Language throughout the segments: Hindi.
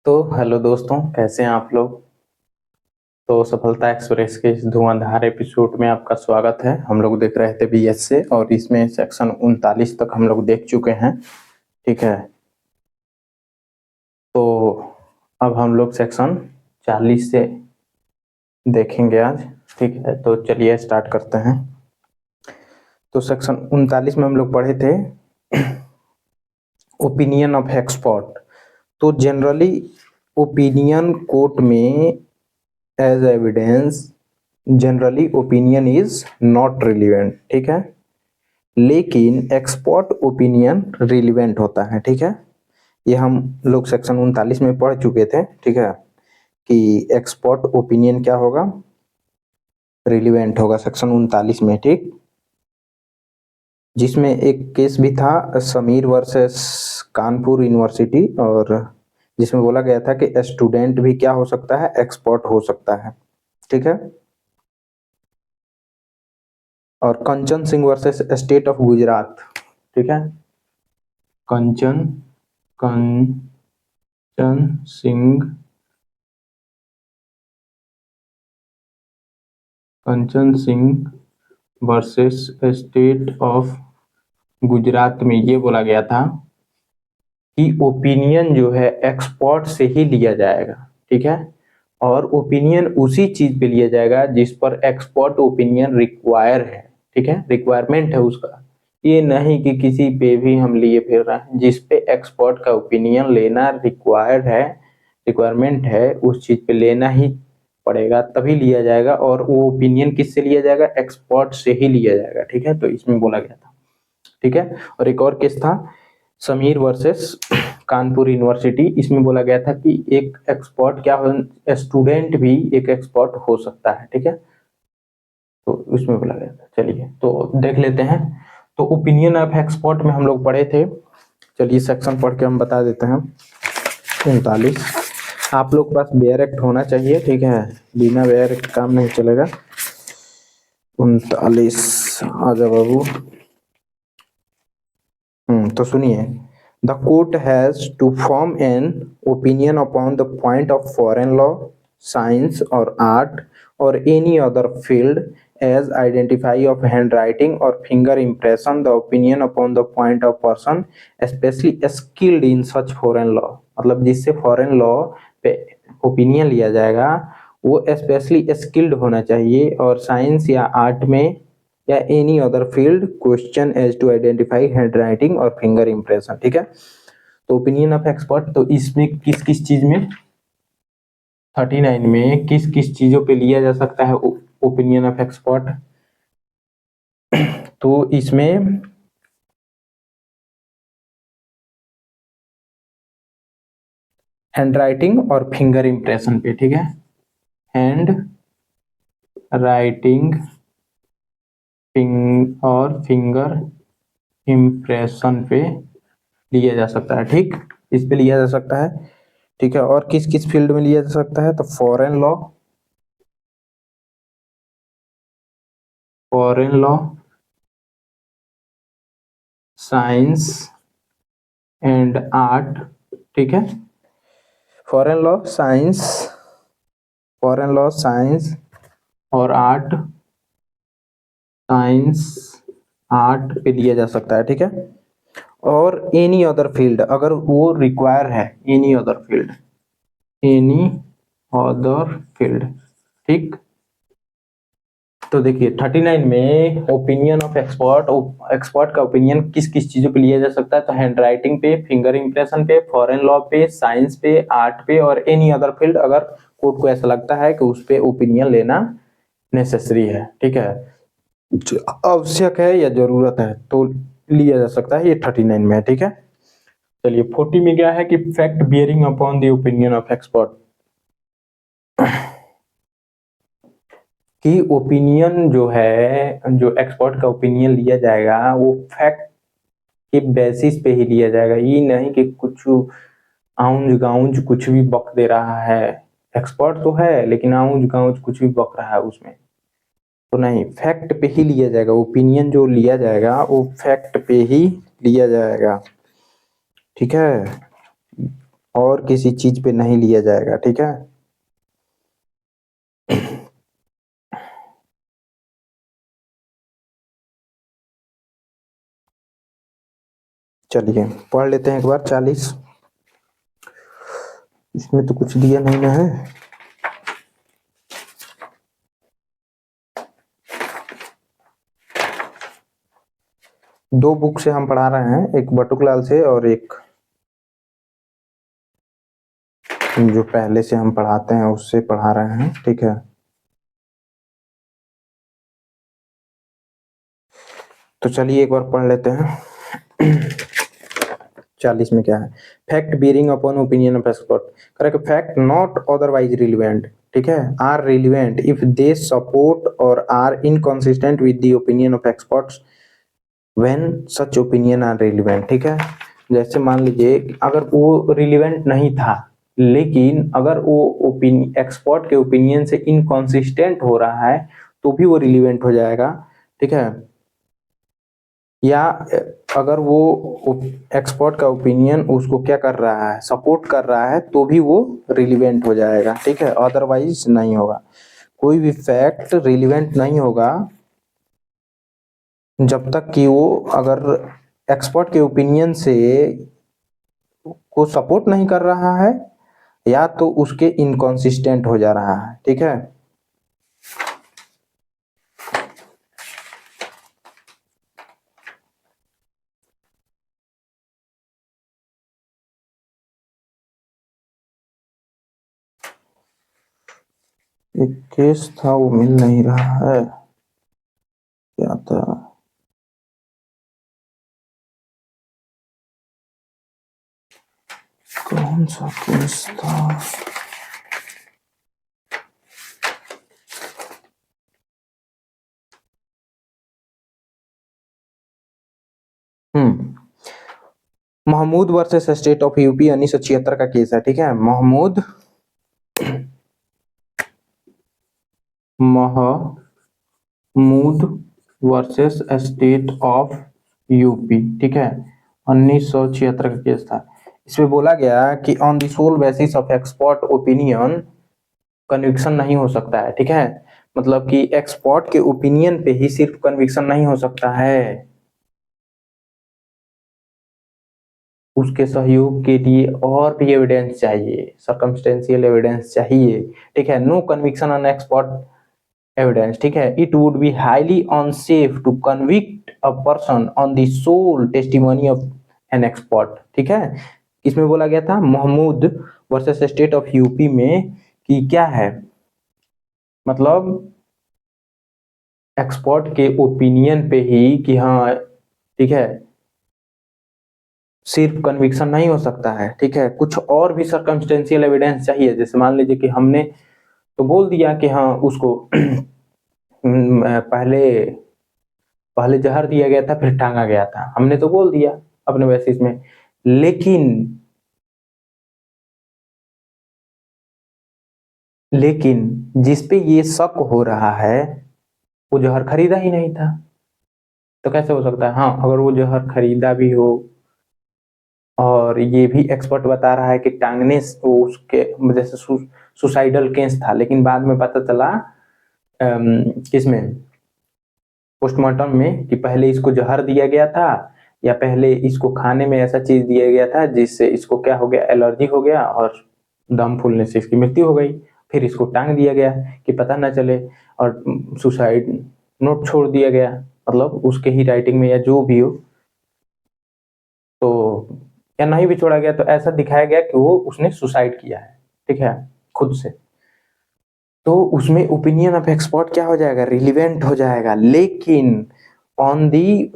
तो हेलो दोस्तों, कैसे हैं आप लोग। तो सफलता एक्सप्रेस के इस धुआंधार एपिसोड में आपका स्वागत है। हम लोग देख रहे थे बीएस से और इसमें सेक्शन 39 तक हम लोग देख चुके हैं। ठीक है, तो अब हम लोग सेक्शन 40 से देखेंगे आज। ठीक है, तो चलिए स्टार्ट करते हैं। तो सेक्शन 39 में हम लोग पढ़े थे ओपिनियन ऑफ एक्सपर्ट। तो जनरली ओपिनियन कोर्ट में as evidence generally opinion is not relevant. ठीक है, लेकिन एक्सपर्ट ओपिनियन रिलीवेंट होता है। ठीक है, ये हम लोग सेक्शन 39 में पढ़ चुके थे। ठीक है, कि एक्सपर्ट ओपिनियन क्या होगा, रिलीवेंट होगा सेक्शन 39 में। ठीक, जिसमें एक केस भी था समीर वर्सेस कानपुर यूनिवर्सिटी, और जिसमें बोला गया था कि स्टूडेंट भी क्या हो सकता है, एक्सपर्ट हो सकता है। ठीक है, और Kanchan Singh versus state of Gujarat. ठीक है, Kanchan Singh versus state of Gujarat में ये बोला गया था कि ओपिनियन जो है एक्सपर्ट से ही लिया जाएगा। ठीक है, और ओपिनियन उसी चीज पे लिया जाएगा जिस पर एक्सपर्ट ओपिनियन रिक्वायर है। ठीक है, रिक्वायरमेंट है उसका। ये नहीं कि किसी पे भी हम लिए फिर रहे हैं, जिस पे एक्सपर्ट का ओपिनियन लेना रिक्वायर्ड है, रिक्वायरमेंट है, उस चीज पे लेना ही पड़ेगा, तभी लिया जाएगा। और वो ओपिनियन किससे लिया जाएगा, एक्सपर्ट से ही लिया जाएगा। ठीक है, तो इसमें बोला गया था। ठीक है, और एक और केस था समीर वर्सेस कानपुर यूनिवर्सिटी। इसमें बोला गया था कि एक एक्सपर्ट क्या हो, स्टूडेंट भी एक एक्सपर्ट हो सकता है। ठीक है, तो उसमें बोला गया था। चलिए तो देख लेते हैं। तो ओपिनियन ऑफ एक्सपर्ट में हम लोग पढ़े थे। चलिए सेक्शन पढ़ के हम बता देते हैं। 39, आप लोग के पास बेयर एक्ट होना चाहिए। ठीक है, बिना बेयर एक्ट काम नहीं चलेगा। 39 आजा बाबू। तो सुनिए, the court has to form an opinion upon the point of foreign law, science और आर्ट और any other field as identify of handwriting or finger impression, the opinion upon the point of person especially skilled in such foreign law। मतलब जिससे फॉरेन लॉ पे ओपिनियन लिया जाएगा वो स्पेशली स्किल्ड होना चाहिए, और साइंस या आर्ट में या any other field question as to identify handwriting और फिंगर इम्प्रेशन। ठीक है, तो ओपिनियन ऑफ एक्सपर्ट, तो इसमें किस किस चीज में 39 में किस किस चीजों पे लिया जा सकता है ओपिनियन ऑफ एक्सपर्ट। तो इसमें हैंड राइटिंग और फिंगर इम्प्रेशन पे। ठीक है, हैंड राइटिंग और फिंगर इम्प्रेशन पे लिया जा सकता है। ठीक, इस पे लिया जा सकता है। ठीक है, और किस किस फील्ड में लिया जा सकता है, तो foreign law, science and art. ठीक है, फॉरेन लॉ, साइंस और आर्ट, पे लिया जा सकता है। ठीक है, और एनी अदर फील्ड अगर वो रिक्वायर है, एनी अदर फील्ड। ठीक, तो देखिए 39 में ओपिनियन ऑफ एक्सपर्ट का ओपिनियन किस किस चीजों पे लिया जा सकता है, तो हैंड राइटिंग पे, फिंगर इम्प्रेशन पे, फॉरेन लॉ पे, साइंस पे, आर्ट पे और एनी अदर फील्ड, अगर कोर्ट को ऐसा लगता है कि उस पे ओपिनियन लेना नेसेसरी है। ठीक है, आवश्यक है या जरूरत है, तो लिया जा सकता है। ये 39 में है। ठीक है, चलिए 40 में क्या है कि fact bearing upon the opinion of expert, कि ओपिनियन जो है, जो एक्सपर्ट का ओपिनियन लिया जाएगा वो फैक्ट के बेसिस पे ही लिया जाएगा। ये नहीं कि कुछ आउंज गाउंज कुछ भी बक दे रहा है। एक्सपर्ट तो है लेकिन आउंज गाउंज कुछ भी बक रहा है उसमें, तो नहीं, फैक्ट पे ही लिया जाएगा। ओपिनियन जो लिया जाएगा वो फैक्ट पे ही लिया जाएगा। ठीक है, और किसी चीज पे नहीं लिया जाएगा, ठीक है। चलिए पढ़ लेते हैं एक बार 40। इसमें तो कुछ दिया नहीं ना है। दो बुक से हम पढ़ा रहे हैं, एक बटुकलाल से और एक जो पहले से हम पढ़ाते हैं उससे पढ़ा रहे हैं, ठीक है। तो चलिए एक बार पढ़ लेते हैं। 40 में क्या है? Fact bearing upon opinion of expert. Correct, fact not otherwise relevant, ठीक है, are relevant if they support और are inconsistent with the opinion of experts when such opinion are relevant, ठीक है। जैसे मान लीजिए अगर वो रिलेवेंट नहीं था, लेकिन अगर वो एक्सपर्ट के ओपिनियन से इनकंसिस्टेंट हो रहा है तो भी वो रिलेवेंट हो जाएगा, ठीक है। या अगर वो एक्सपर्ट का ओपिनियन उसको क्या कर रहा है, सपोर्ट कर रहा है, तो भी वो रिलेवेंट हो जाएगा, ठीक है, अदरवाइज नहीं होगा। कोई भी फैक्ट रिलेवेंट नहीं होगा जब तक कि वो अगर एक्सपर्ट के ओपिनियन से को सपोर्ट नहीं कर रहा है या तो उसके इनकंसिस्टेंट हो जा रहा है, ठीक है। एक केस था वो मिल नहीं रहा है, क्या था? कौन सा केस था? Mahmood versus state of UP 1976 का केस है, ठीक है। Mahmood versus state of UP, ठीक है, 1976 का केस था। इसमें बोला गया कि on the sole basis of expert opinion conviction नहीं हो सकता है, ठीक है। मतलब कि एक्सपर्ट के ओपिनियन पे ही सिर्फ कन्विक्शन नहीं हो सकता है, उसके सहयोग के लिए और भी एविडेंस चाहिए, सर्कमस्टेंशियल एविडेंस चाहिए, ठीक है। No conviction on expert evidence, ठीक है। It would be highly unsafe to convict a person on the sole testimony of an expert, ठीक है। इसमें बोला गया था Mahmood versus state of UP में कि क्या है, मतलब एक्सपर्ट के ओपिनियन पे ही कि हाँ ठीक है सिर्फ कन्विक्शन नहीं हो सकता है, ठीक है, कुछ और भी सर्कमस्टेंशियल एविडेंस चाहिए। जैसे मान लीजिए कि हमने तो बोल दिया कि हाँ उसको पहले पहले जहर दिया गया था फिर टांगा गया था, हमने तो बोल दिया अपने बेसिस में, लेकिन लेकिन जिसपे ये शक हो रहा है वो जहर खरीदा ही नहीं था, तो कैसे हो सकता है? हाँ अगर वो जहर खरीदा भी हो और ये भी एक्सपर्ट बता रहा है कि टांगने से वो उसके जैसे सुसाइडल केस था, लेकिन बाद में पता चला किसमें पोस्टमार्टम में कि पहले इसको जहर दिया गया था या पहले इसको खाने में ऐसा चीज दिया गया था जिससे इसको क्या हो गया, एलर्जी हो गया और दम फूलने से इसकी मृत्यु हो गई। फिर इसको टांग दिया गया कि पता ना चले और सुसाइड नोट छोड़ दिया गया, मतलब उसके ही राइटिंग में या जो भी हो, तो या नहीं भी छोड़ा गया तो ऐसा दिखाया गया कि वो उसने सुसाइड किया है, ठीक है, खुद से। तो उसमें ओपिनियन ऑफ एक्सपर्ट क्या हो जाएगा, रिलीवेंट हो जाएगा। लेकिन on the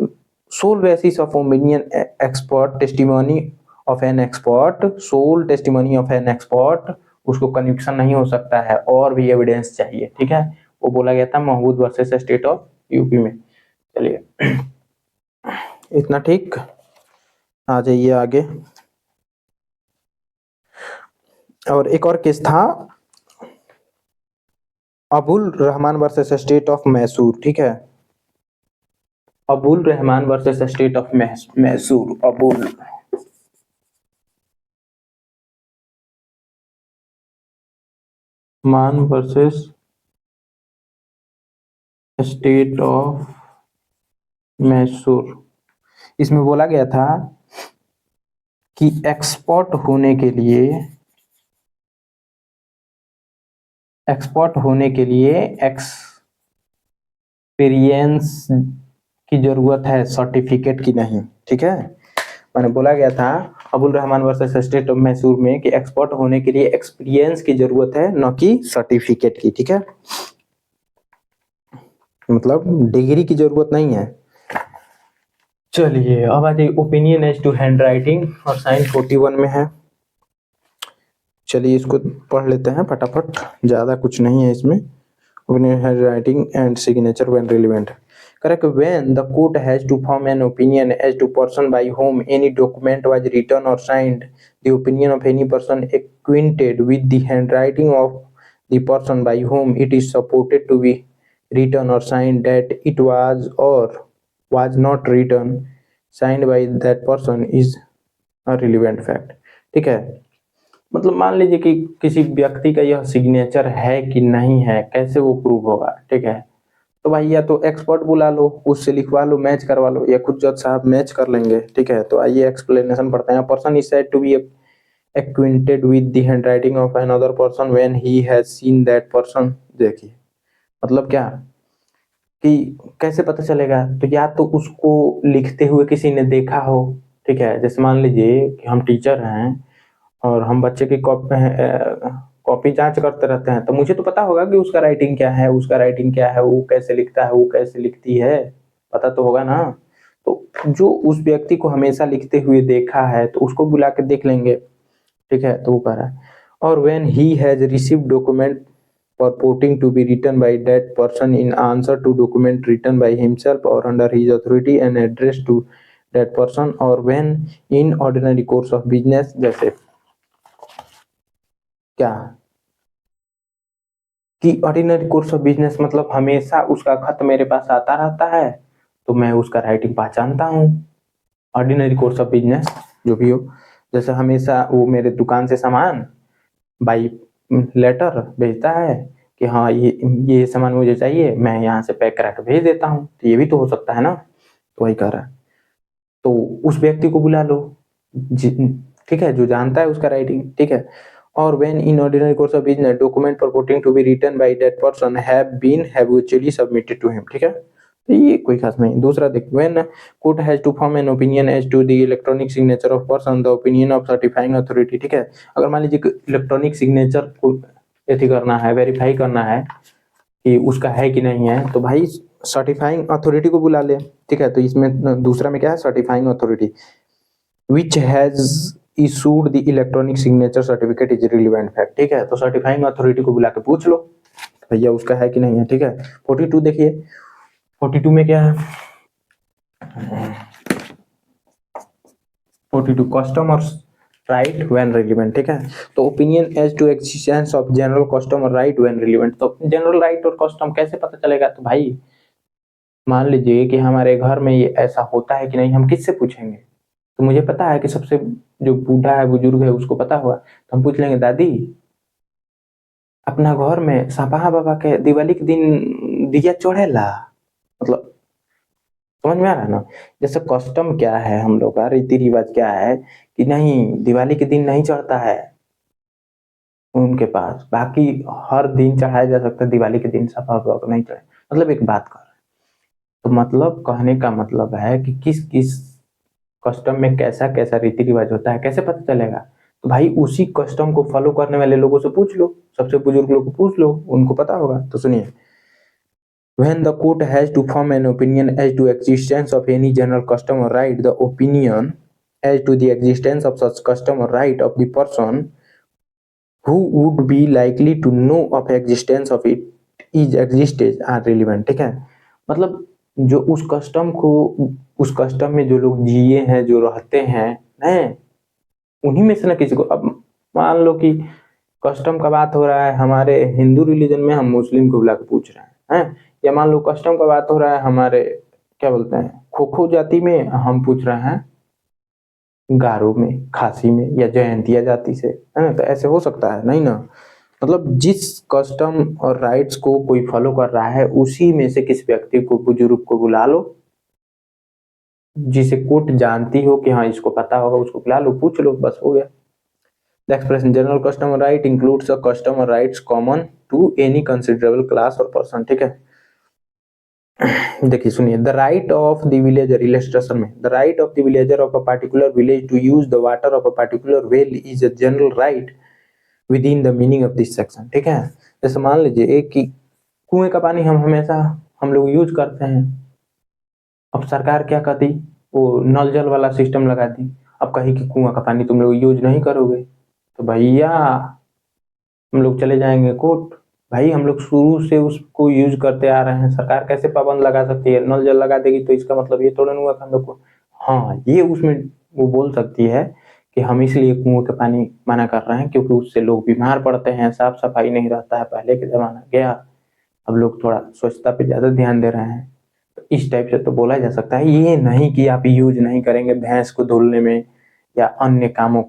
sole basis of opinion expert testimony of an expert, sole testimony of an expert, उसको कन्विक्शन नहीं हो सकता है, और भी एविडेंस चाहिए, ठीक है। वो बोला गया था Mahmood versus state of UP में। चलिए इतना ठीक, आ जाइए आगे। और एक और केस था Abul Rahman versus state of Mysore, ठीक है। Abul Rahman versus state of Mysore. Abul मान वर्सेस स्टेट ऑफ मैसूर। इसमें बोला गया था कि एक्सपोर्ट होने के लिए एक्सपीरियंस की जरूरत है, सर्टिफिकेट की नहीं। ठीक है, मैंने बोला गया था Abul Rahman versus state of Mysore में कि एक्सपोर्ट होने के लिए एक्सपीरियंस की जरूरत है, न कि सर्टिफिकेट की। ठीक है, मतलब डिग्री की जरूरत नहीं है। चलिए अब आ जाइए opinion as to handwriting और साइन 41 में है। चलिए इसको पढ़ लेते हैं फटाफट, ज्यादा कुछ नहीं है इसमें। Opinion hand writing and signature when relevant. Correct. When the court has to form an opinion as to person by whom any document was written or signed, the opinion of any person acquainted with the handwriting of the person by whom it is supported to be written or signed, that it was or was not written, signed by that person, is a relevant fact. ठीक है, मतलब मान लीजिए कि किसी व्यक्ति का यह सिग्नेचर है कि नहीं है, कैसे वो प्रूव होगा। ठीक है, तो भाई या तो एक्सपर्ट बुला लो, उससे लिखवा लो, मैच करवा लो, या खुद जज साहब मैच कर लेंगे। ठीक है, तो आइए एक्सप्लेनेशन पढ़ते हैं। Person is said to be acquainted with the handwriting of another person when he has seen that person। देखिए मतलब क्या कि कैसे पता चलेगा, तो या तो उसको लिखते हुए किसी ने देखा हो। ठीक है, जैसे मान लीजिए कि हम टीचर हैं और हम बच्चे की कॉपी जांच करते रहते हैं, तो मुझे तो पता होगा कि उसका राइटिंग क्या है, उसका राइटिंग क्या है, वो कैसे लिखता है, वो कैसे लिखती है, पता तो होगा ना। तो जो उस व्यक्ति को हमेशा लिखते हुए देखा है तो उसको बुला के देख लेंगे। ठीक है, तो वो कह रहा है और when he has received document purporting to be written by that person in answer to document written by himself or under his authority and addressed to that person, or when in ordinary course of business। जैसे क्या कि ऑर्डिनरी कोर्स ऑफ बिजनेस मतलब हमेशा उसका खत मेरे पास आता रहता है, तो मैं उसका राइटिंग पहचानता हूँ। ऑर्डिनरी कोर्स ऑफ बिजनेस जो भी हो, जैसे हमेशा वो मेरे दुकान से सामान बाई लेटर भेजता है कि हाँ ये सामान मुझे चाहिए, मैं यहाँ से पैक करा के भेज देता हूँ, तो ये भी तो हो सकता है ना। तो वही कह रहा है, तो उस व्यक्ति को बुला लो, ठीक है, जो जानता है उसका राइटिंग। ठीक है, और when in ordinary course of business document purporting to be written by that person have been habitually submitted to him। ठीक है, तो ये कोई खास नहीं। दूसरा देख, when court has to form an opinion as to the electronic signature of person, the opinion of certifying authority। ठीक है, अगर मान लीजिए इलेक्ट्रॉनिक सिग्नेचर को एथी करना है, वेरीफाई करना है कि उसका है कि नहीं है, तो भाई सर्टिफाइंग अथॉरिटी को बुला ले। ठीक है, तो इसमें दूसरा में क्या है, certifying authority which has issued the electronic signature certificate is relevant fact। ठीक है, तो सर्टिफाइंग अथॉरिटी को बुला के पूछ लो भैया उसका है कि नहीं है। ठीक है, 42 देखिए, 42 में क्या है, 42 कस्टमर्स राइट व्हेन रिलेवेंट। ठीक है, तो opinion as to existence of general customer right when relevant. तो जनरल राइट और कस्टम कैसे पता चलेगा, तो भाई मान लीजिए कि हमारे घर में ये ऐसा होता है कि नहीं, हम किससे पूछेंगे, तो मुझे पता है कि सबसे जो बूढ़ा है, बुजुर्ग है, उसको पता हुआ, तो हम पूछ लेंगे दादी अपना घर में सपहा बाबा के दिवाली के दिन दिया चढ़ेला। मतलब समझ में आ रहा है ना। जैसे कस्टम क्या है, हम लोग का रीति रिवाज क्या है कि नहीं दिवाली के दिन नहीं चढ़ता है उनके पास, बाकी हर दिन चढ़ाया जा सकता है, दिवाली के दिन सपहा बाबा को नहीं चढ़े। मतलब एक बात कर, तो मतलब कहने का मतलब है कि किस किस कस्टम में कैसा कैसा रीति रिवाज होता है, कैसे पता चलेगा, तो भाई उसी कस्टम को फॉलो करने वाले लोगों से पूछ लो, सबसे बुजुर्ग लोग को पूछ लो, उनको पता होगा। तो सुनिए, when the court has to form an opinion as to existence of any general custom or right, the opinion as to the existence of such custom or right of the person who would be likely to know of existence of it is existed are relevant। ठीक है, मतलब जो उस कस्टम को, उस कस्टम में जो लोग जिए हैं, जो रहते हैं उन्हीं में से ना किसी को। अब मान लो कि कस्टम का बात हो रहा है हमारे हिंदू रिलीजन में, हम मुस्लिम को बुला के पूछ रहे हैं, या मान लो कस्टम का बात हो रहा है हमारे क्या बोलते हैं खोखो जाति में, हम पूछ रहे हैं गारो में, खासी में, या जयंतिया जाति से, है ना, तो ऐसे हो सकता है नहीं ना। मतलब जिस कस्टम और राइट्स को कोई फॉलो कर रहा है उसी में से किसी व्यक्ति को, बुजुर्ग को बुला लो, जिसे कोर्ट जानती हो कि हाँ इसको पता होगा, उसको बुला लो, पूछ लो, बस हो गया। The expression general custom right includes a custom और rights common to any considerable class और पर्सन। ठीक है, देखिए सुनिए, the right of the villager, illustration में, the right of the villager of a particular village to use the water of a particular well is a general right within the meaning of this section. ठीक है, जैसे मान लीजिए कि कुएं का पानी हम हमेशा हम लोग यूज करते हैं। अब सरकार क्या कहती, वो नल जल वाला सिस्टम लगा दी। अब कहीं कि कुआं का पानी तुम लोग यूज नहीं करोगे तो भैया हम लोग चले जाएंगे कोर्ट। भाई हम लोग शुरू से उसको यूज करते आ रहे हैं, सरकार कैसे पाबंद लगा सकती है? नल जल लगा देगी तो इसका मतलब ये थोड़ा नहीं हुआ कि हम लोग को, हाँ ये उसमें वो बोल सकती है कि हम इसलिए कुएं का पानी मना कर रहे हैं क्योंकि उससे लोग बीमार पड़ते हैं, साफ सफाई नहीं रहता है, पहले के जमाना गया, अब लोग थोड़ा स्वच्छता पे ज्यादा ध्यान दे रहे हैं। तो इस टाइप से तो बोला जा सकता है, ये नहीं कि आप यूज नहीं करेंगे भैंस को धुलने में या अन्य काम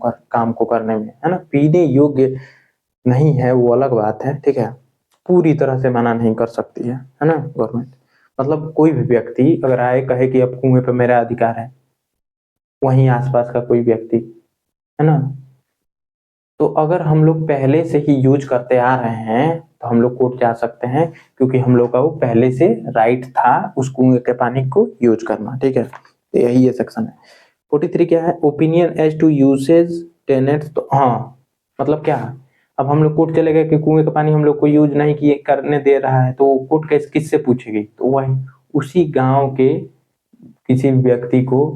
को करने में, है ना। पीने योग्य नहीं है वो अलग बात है, ठीक है, पूरी तरह से मना नहीं कर सकती है ना गवर्नमेंट। मतलब कोई भी व्यक्ति अगर आए कहे कि अब कुएं पे मेरा अधिकार है, वहीं आसपास का कोई व्यक्ति, है ना, तो अगर हम लोग पहले से ही यूज करते आ रहे हैं तो हम लोग कोर्ट जा सकते हैं क्योंकि हम लोग का वो पहले से राइट था उस कुएं के पानी को यूज करना। ठीक है, तो यही ये सेक्शन है। 43 क्या है, opinion as to usage tenets. तो हाँ मतलब क्या, अब हम लोग कोर्ट चले गए कि कुएं का पानी हम लोग को यूज नहीं किए करने दे रहा है, तो कोर्ट किससे पूछेगी? तो वही उसी गांव के किसी व्यक्ति को,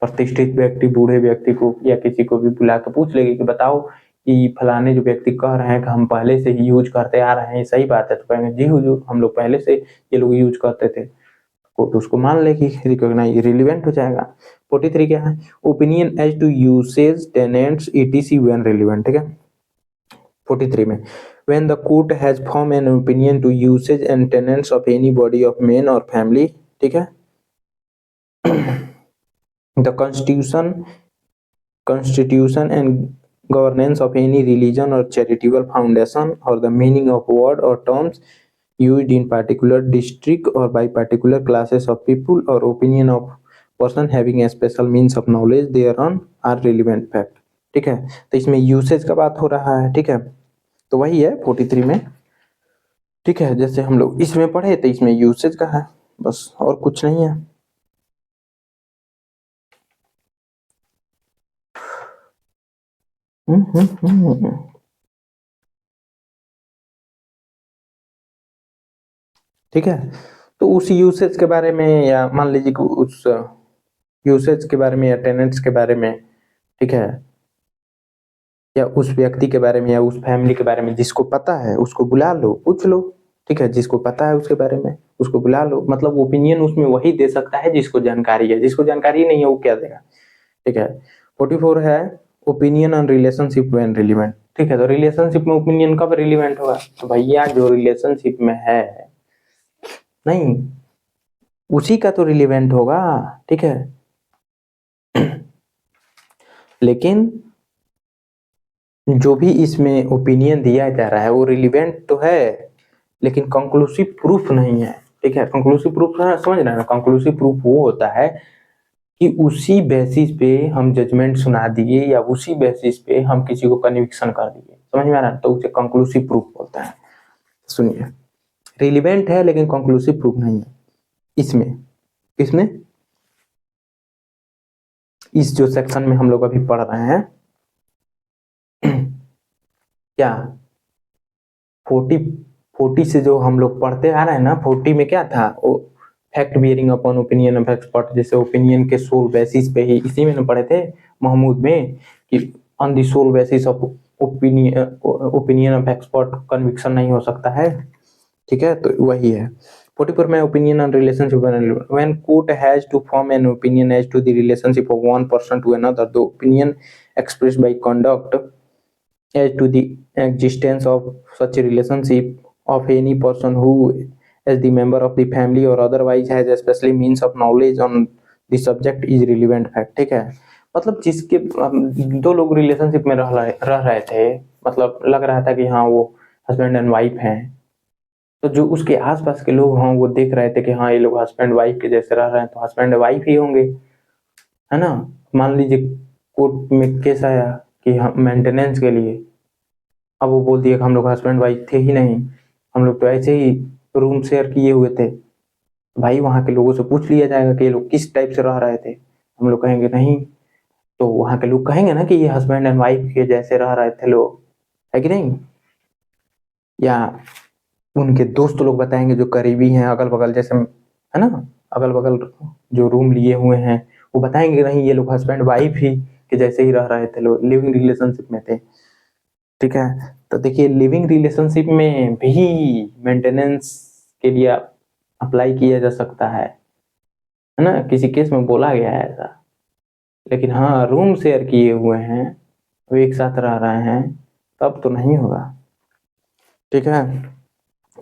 प्रतिष्ठित व्यक्ति, बूढ़े व्यक्ति को या किसी को भी बुला के पूछ लेगी कि बताओ कि फलाने जो व्यक्ति कह रहे हैं कि हम पहले से ही यूज करते आ रहे हैं, ये सही बात है? तो कहेंगे जी हुजूर हम लोग पहले से ये लोग यूज करते थे, कोर्ट उसको मान लेगी, रिकॉग्नाइज, रिलीवेंट हो जाएगा। 43 क्या है, opinion as to usage tenants ETC when relevant. ठीक है, 43 में, when the court has formed an opinion to usage and tenants of any body of men or family, ठीक है, the constitution and governance of any religion or charitable foundation or the meaning of word or terms used in particular district or by particular classes of people or opinion of person having a special means of knowledge thereon are relevant fact। ठीक है, तो इसमें यूसेज का बात हो रहा है। ठीक है, तो वही है 43 में। ठीक है, जैसे हम लोग इसमें पढ़े तो इसमें यूसेज का है, बस और कुछ नहीं है। ठीक है, तो उस यूसेज के बारे में या मान लीजिए कि उस यूसेज के बारे में या टेनेंट्स के बारे में, ठीक है, या उस व्यक्ति के बारे में या उस फैमिली के बारे में जिसको पता है उसको बुला लो, पूछ लो। ठीक है, जिसको पता है उसके बारे में उसको बुला लो, मतलब ओपिनियन उसमें वही दे सकता है जिसको जानकारी है, जिसको जानकारी नहीं है वो क्या देगा। ठीक है, 44 है, opinion on relationship when relevant. ठीक है, तो रिलेशनशिप में ओपिनियन कब रिलेवेंट होगा? तो भैया जो रिलेशनशिप में है नहीं उसी का तो रिलेवेंट होगा। ठीक है, लेकिन जो भी इसमें ओपिनियन दिया जा रहा है वो रिलेवेंट तो है लेकिन कंक्लूसिव प्रूफ नहीं है। ठीक है, कंक्लूसिव प्रूफ समझ रहे हैं ना, कंक्लूसिव प्रूफ वो होता है कि उसी बेसिस पे हम जजमेंट सुना दिए या उसी बेसिस पे हम किसी को कन्विक्शन कर दिए, समझ में आ रहा है, तो उसे कंक्लूसिव प्रूफ बोलता है। सुनिए, रिलेवेंट है लेकिन कंक्लूसिव प्रूफ नहीं है इसमें। किसमें? इस जो सेक्शन में हम लोग अभी पढ़ रहे हैं क्या 40 से जो हम लोग पढ़ते आ रहे हैं ना, 40 में क्या था, वो fact bearing upon opinion of expert, जैसे ओपिनियन के सोल बेसिस पे ही, इसी में ना पढ़े थे महमूद में कि on the sole basis of opinion of expert conviction नहीं हो सकता है। ठीक है, तो वही है 44 में, opinion on relationship when court has to form an opinion as to the relationship of one person to another, the opinion expressed by conduct as to the existence of such a relationship of any person who as the member of the family or otherwise has especially means of knowledge on the subject is relevant fact। ठीक है, मतलब जिसके दो लोग रिलेशनशिप में रह रहे थे, मतलब लग रहा था कि हाँ वो हस्बैंड एंड वाइफ हैं, तो जो उसके आसपास के लोग हों वो देख रहे थे कि हाँ ये लोग हस्बैंड वाइफ के जैसे रह रहे हैं, तो हस्बैंड वाइफ ही होंगे, है ना। मान लीजिए कोर्ट में केस आया कि हम मेंटेनेंस के लिए, अब वो बोल दिया कि हम लोग हस्बैंड वाइफ थे ही नहीं, हम लोग तो ऐसे ही रूम शेयर किए हुए थे। भाई वहाँ के लोगों से पूछ लिया जाएगा कि ये लोग किस टाइप से रह रहे थे, हम लोग कहेंगे नहीं, तो वहाँ के लोग कहेंगे ना कि ये हस्बैंड एंड वाइफ के जैसे रह रहे थे लोग, है कि नहीं। या उनके दोस्त लोग बताएंगे जो करीबी हैं अगल बगल जैसे, है ना, अगल बगल जो रूम लिए हुए हैं वो बताएंगे नहीं ये लोग हस्बैंड वाइफ ही के जैसे ही रह रहे थे लोग, लिविंग रिलेशनशिप में थे। ठीक है, तो देखिए लिविंग रिलेशनशिप में भी मेंटेनेंस के लिए अप्लाई किया जा सकता है ना, किसी केस में बोला गया है ऐसा। लेकिन हाँ रूम शेयर किए हुए हैं, वो एक साथ रह रहे हैं, तब तो नहीं होगा। ठीक है,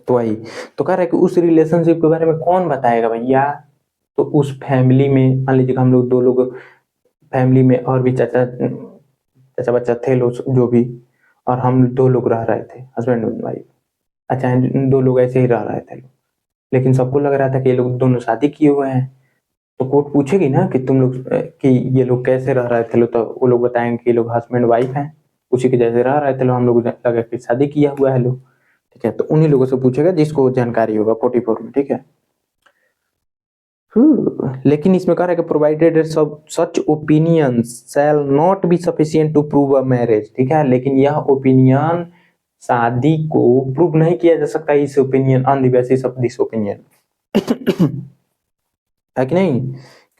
तो वही तो कह रहा है कि उस रिलेशनशिप के बारे में कौन बताएगा भैया। तो उस फैमिली में मान लीजिए हम लोग 2 लोग फैमिली में और भी चाचा चाचा बच्चा थे लोग जो भी, और हम 2 लोग रह रहे थे हस्बैंड एंड वाइफ। अच्छा 2 लोग ऐसे ही रह रहे थे लोग, लेकिन सबको लग रहा था कि ये लोग दोनों शादी किए हुए हैं, तो कोर्ट पूछेगी ना कि तुम लोग कि ये लोग कैसे रह रहे थे लोग, तो वो लोग बताएंगे कि ये लोग हस्बैंड वाइफ हैं, उसी के जैसे रह रहे थे लोग, हम लोग लगा कि शादी किया हुआ है लोग। ठीक है, तो उन्हीं लोगों से पूछेगा जिसको जानकारी होगा 44 में। ठीक है, लेकिन इसमें कह रहा है कि provided such opinions shall not be sufficient to prove a marriage. ठीक है, लेकिन यह ओपिनियन शादी को प्रूव नहीं किया जा सकता इस opinion on the basis of this opinion, है कि नहीं,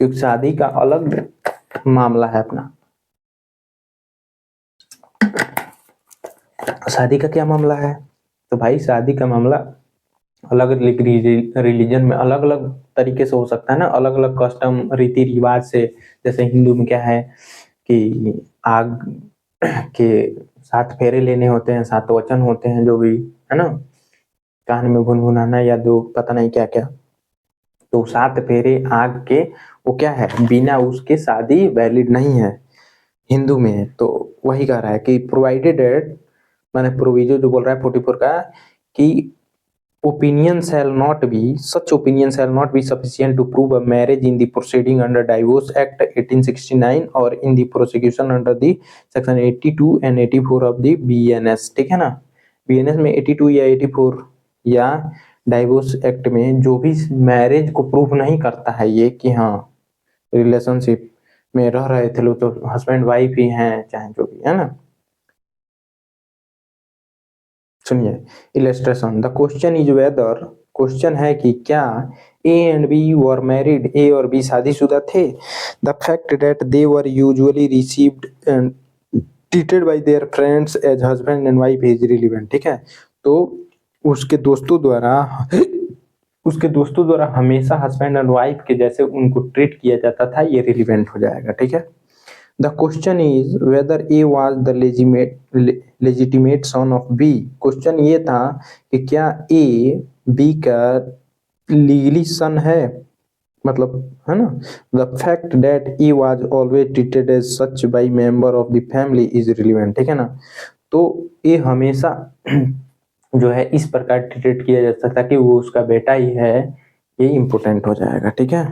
क्योंकि शादी का अलग मामला है अपना। शादी का क्या मामला है, तो भाई शादी का मामला अलग अलग रिलीजन में अलग अलग तरीके से हो सकता है ना, अलग अलग कस्टम रीति रिवाज से। जैसे हिंदू में क्या है कि आग के 7 फेरे लेने होते हैं, 7 वचन होते हैं जो भी, है ना, कान में गुनगुनाना या दो पता नहीं क्या क्या, तो 7 फेरे आग के वो क्या है, बिना उसके शादी वैलिड नहीं है हिंदू में। तो वही कह रहा है कि प्रोवाइडेड मैंने प्रोविजो जो बोल रहा है 44 का कि opinion shall not be such opinion shall not be sufficient to prove a marriage in the proceeding under Divorce Act 1869 or in the prosecution under the section 82 and 84 of the BNS। ठीक है ना, BNS में 82 या 84 या डाइवोर्स एक्ट में जो भी मैरिज को प्रूव नहीं करता है ये कि हाँ रिलेशनशिप में रह रहे थे लोग, तो हस्बैंड वाइफ ही हैं चाहे जो भी, है ना। सुनिए illustration, the question is whether, question है कि क्या a and b were married, a और बी शादीशुदा थे। The fact that they were usually received and treated by their friends as husband and wife is relevant. ठीक है, तो उसके दोस्तों द्वारा उसके दोस्तों द्वारा हमेशा हस्बैंड एंड वाइफ के जैसे उनको ट्रीट किया जाता था, ये रिलेवेंट हो जाएगा। ठीक है, the question is whether A was the legitimate son of B. Question ये था कि क्या ए बी का लीगली सन है, मतलब, है ना। The fact that A was always treated as such by member of the family is relevant. ठीक है ना, तो ए हमेशा जो है इस प्रकार ट्रीट किया जा सकता कि वो उसका बेटा ही है, ये इंपॉर्टेंट हो जाएगा। ठीक है,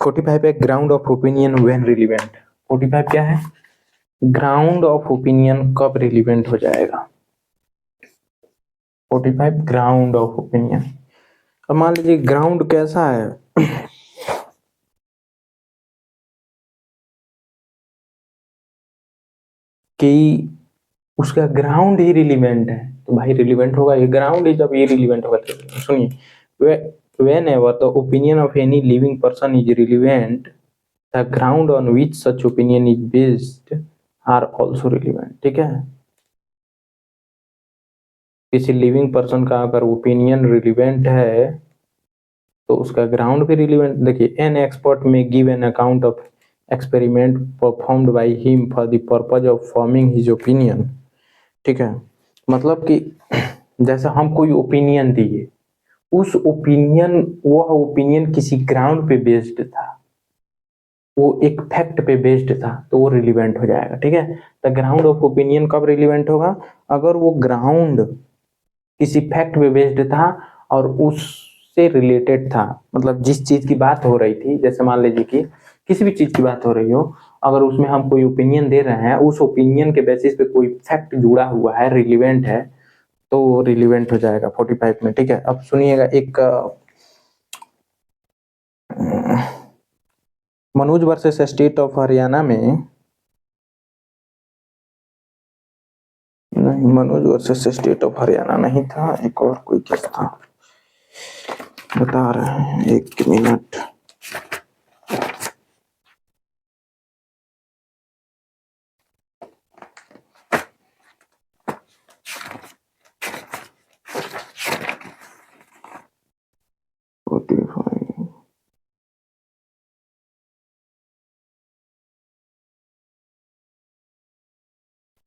45 है ground of opinion when relevant. 45 क्या है, ग्राउंड ऑफ ओपिनियन कब रिलेवेंट हो जाएगा। 45 ग्राउंड ऑफ ओपिनियन। अब मान लीजिए ग्राउंड कैसा है कि उसका ग्राउंड ही रिलेवेंट है, तो भाई रिलेवेंट होगा, ये ग्राउंड ही जब ये रिलेवेंट होगा। तो सुनिए, whenever the opinion of any living person is relevant, the ground on which such opinion is based are also relevant। ठीक है, किसी लिविंग पर्सन का अगर ओपिनियन रिलेवेंट है तो उसका ग्राउंड भी रिलेवेंट। देखिए, एन एक्सपर्ट में give an account of experiment performed by him for the purpose of forming his opinion. ठीक है, मतलब कि जैसे हम कोई ओपिनियन दिए, उस ओपिनियन, वह ओपिनियन किसी ग्राउंड पे बेस्ड था, वो एक फैक्ट पे बेस्ड था तो वो रिलीवेंट हो जाएगा। ठीक है, द ग्राउंड ऑफ ओपिनियन कब रिलीवेंट होगा? अगर वो ग्राउंड किसी फैक्ट पे बेस्ड था और उससे रिलेटेड था, मतलब जिस चीज की बात हो रही थी, जैसे मान लीजिए कि किसी भी चीज की बात हो रही हो, अगर उसमें हम कोई ओपिनियन दे रहे हैं, उस ओपिनियन के बेसिस पे कोई फैक्ट जुड़ा हुआ है, रिलीवेंट है, तो वो रिलीवेंट हो जाएगा 45 में। ठीक है, अब सुनिएगा एक Manoj versus state of Haryana में, नहीं Manoj versus state of Haryana नहीं था, एक और कोई केस था, बता रहे हैं, एक मिनट।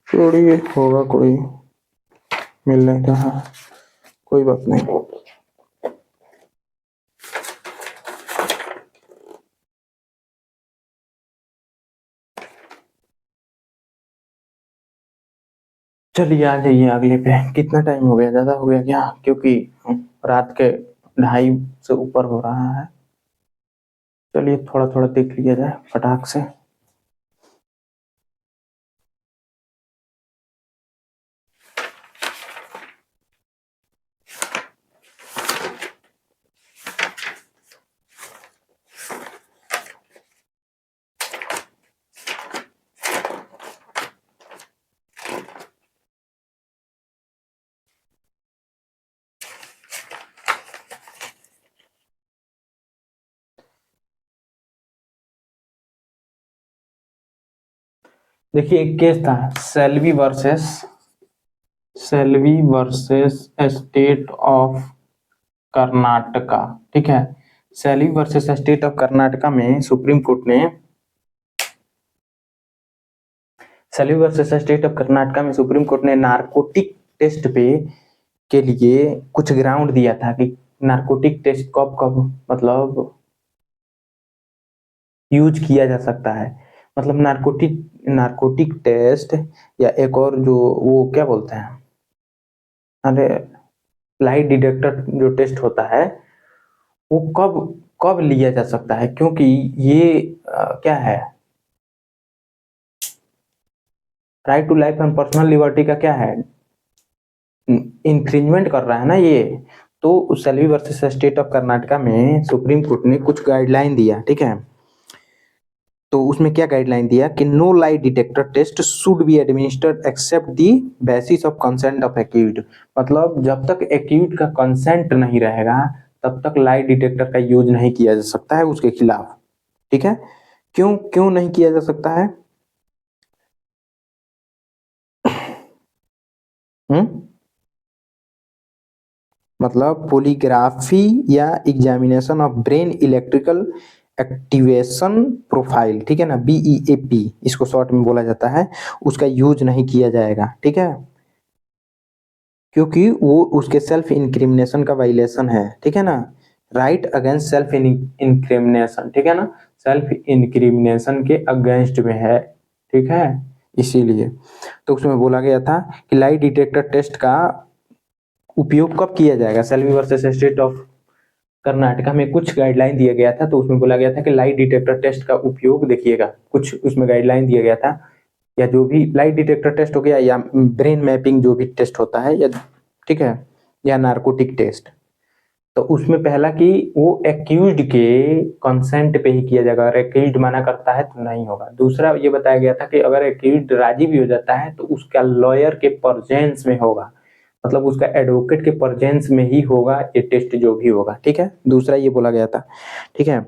छोड़िए, होगा कोई, मिल नहीं रहा, कोई बात नहीं। चलिए आ जाइए अगले पे। कितना टाइम हो गया, ज्यादा हो गया क्या? क्योंकि रात के 2:30 से ऊपर हो रहा है। चलिए थोड़ा थोड़ा देख लिया जाए फटाक से। देखिए एक केस था, Selvi versus state of Karnataka. ठीक है, Selvi versus state of Karnataka में सुप्रीम कोर्ट ने, Selvi versus state of Karnataka में सुप्रीम कोर्ट ने नारकोटिक टेस्ट पे के लिए कुछ ग्राउंड दिया था कि नारकोटिक टेस्ट कब कब मतलब यूज किया जा सकता है। मतलब नारकोटिक टेस्ट, या एक और जो वो क्या बोलते हैं, अरे लाई डिटेक्टर जो टेस्ट होता है, वो कब कब लिया जा सकता है, क्योंकि ये क्या है, right to life and personal liberty का क्या है, इन्फ्रिंजमेंट कर रहा है ना ये। तो Selvi versus state of Karnataka में सुप्रीम कोर्ट ने कुछ गाइडलाइन दिया। ठीक है, तो उसमें क्या गाइडलाइन दिया कि no lie detector test should be administered except the basis of consent of accused. मतलब जब तक एक्यूज्ड का कंसेंट नहीं रहेगा तब तक लाई डिटेक्टर का यूज नहीं किया जा सकता है उसके खिलाफ। ठीक है, क्यों क्यों नहीं किया जा सकता है? मतलब पोलीग्राफी या examination of brain electrical activation profile, ठीक है ना, BEAP इसको शॉर्ट में बोला जाता है, उसका यूज नहीं किया जाएगा। ठीक है, क्योंकि वो उसके सेल्फ इंक्रिमिनेशन का वायलेशन है। ठीक है ना, राइट अगेंस्ट सेल्फ इंक्रिमिनेशन, ठीक है ना, सेल्फ इंक्रिमिनेशन के अगेंस्ट में है। ठीक है, इसीलिए तो उसमें बोला गया था कि लाई डिटेक्टर टेस्ट का उपयोग कब किया जाएगा। Selvi versus state of Karnataka में कुछ गाइडलाइन दिया गया था, तो उसमें बोला गया था कि लाई डिटेक्टर टेस्ट का उपयोग, देखिएगा कुछ उसमें गाइडलाइन दिया गया था, या जो भी लाई डिटेक्टर टेस्ट हो गया, या ब्रेन मैपिंग जो भी टेस्ट होता है, या ठीक है, या नार्कोटिक टेस्ट, तो उसमें पहला कि वो एक्यूज्ड के कंसेंट पे ही किया जाएगा। अगर एक्यूज्ड मना करता है तो नहीं होगा। दूसरा ये बताया गया था कि अगर एक्यूज्ड राजी भी हो जाता है तो उसका लॉयर के प्रेजेंस में होगा, मतलब उसका एडवोकेट के प्रेजेंस में ही होगा ये टेस्ट जो भी होगा। ठीक है, दूसरा ये बोला गया था। ठीक है,